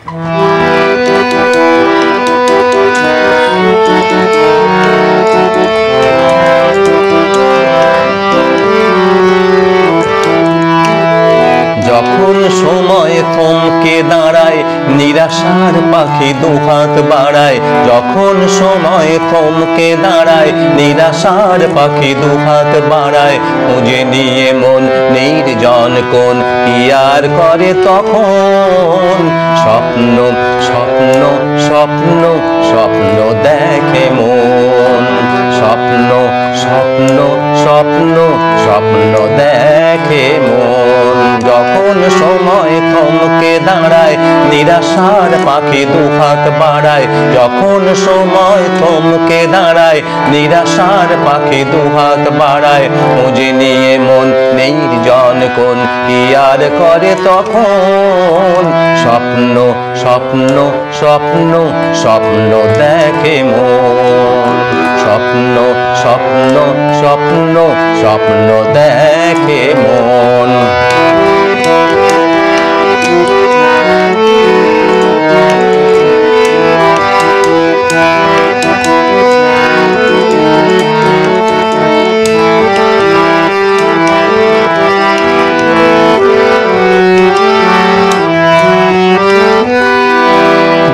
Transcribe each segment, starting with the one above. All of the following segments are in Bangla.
যখন সময় থমকে দাঁড়ায় নিরাশার পাখি দুহাত বাড়ায়, যখন সময় থমকে দাঁড়ায় নিরাশার পাখি দুহাত বাড়ায়, খুঁজে নিয়ে মন নির্জন কোন কি আর করে তখন। স্বপ্ন স্বপ্ন স্বপ্ন স্বপ্ন দেখে মন, স্বপ্ন স্বপ্ন স্বপ্ন স্বপ্ন দেখে মন। যখন সময় থমকে দাঁড়ায় নিরাশার পাখি দুহাত বাড়ায়, যখন সময় থমকে দাঁড়ায় নিরাশার পাখি দুহাত বাড়ায়, খুঁজে নিয়ে মন নির্জন কোন কি আর করে তখন। স্বপ্ন স্বপ্ন স্বপ্ন স্বপ্ন দেখে মন, স্বপ্ন স্বপ্ন স্বপ্ন স্বপ্ন দেখে মন।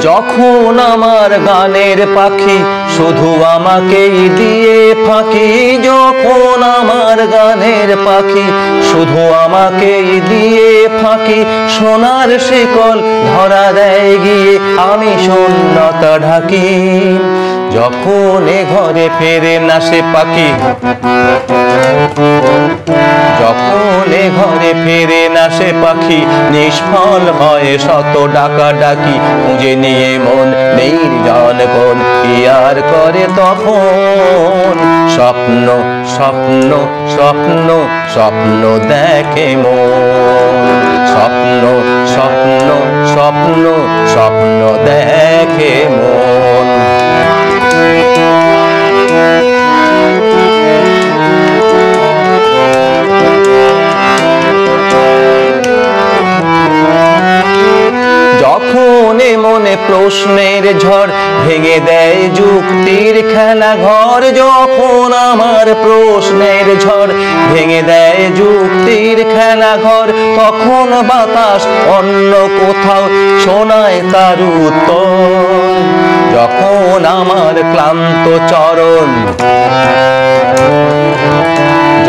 যখন আমার গানের পাখি শুধু আমাকেই দিয়ে ফাঁকি, যখন আমার গানের পাখি শুধু আমাকেই দিয়ে ফাঁকি, সোনার শিকল ধরা দেয় গিয়ে আমি শূন্যতা ঢাকি। যখন এ ঘরে ফেরে না সে পাখি, যখন এ ঘরে ফেরে না সে পাখি, নিষ্ফল হয় শত ডাকা ডাকি, খুঁজে নিয়ে মন নির্জন কোন কি আর করে তখন। স্বপ্ন স্বপ্ন স্বপ্ন স্বপ্ন দেখে মন, স্বপ্ন স্বপ্ন স্বপ্ন স্বপ্ন দেখে মন। যখন মনে প্রশ্নের ঝড় ভেঙে দেয় যুক্তির খেলা ঘর, যখন আমার প্রশ্নের ঝড় ভেঙে দেয় যুক্তির খেলা ঘর, তখন বাতাস অন্য কোথাও শোনায় তার উত্তর। যখন আমার ক্লান্ত চরণ,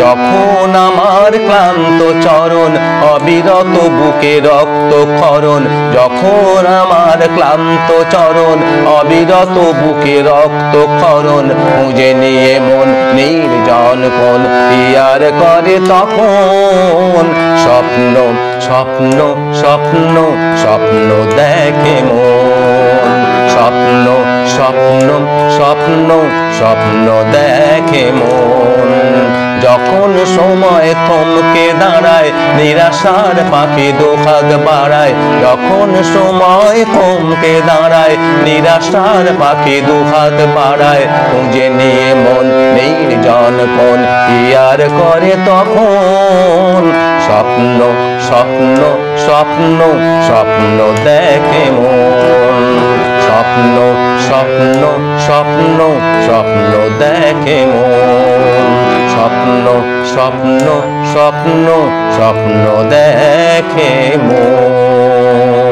যখন আমার ক্লান্ত চরণ অবিরত বুকে রক্ত ক্ষরণ, যখন আমার ক্লান্ত চরণ অবিরত বুকে রক্ত ক্ষরণ, খুঁজে নিয়ে মন নির্জন কোন কি আর করে তখন। স্বপ্ন স্বপ্ন স্বপ্ন স্বপ্ন দেখে মন, স্বপ্ন স্বপ্ন স্বপ্ন স্বপ্ন দেখে মন। যখন সময় থমকে দাঁড়ায় নিরাশার পাখি দুহাত বাড়ায়, যখন সময় থমকে দাঁড়ায় নিরাশার পাখি দুহাত বাড়ায়, খুঁজে নিয়ে মন নির্জন কোন কি আর করে তখন। স্বপ্ন স্বপ্ন স্বপ্ন স্বপ্ন দেখে মন, স্বপ্ন স্বপ্ন স্বপ্ন স্বপ্ন দেখে মন, স্বপ্ন স্বপ্ন স্বপ্ন স্বপ্ন দেখে মন।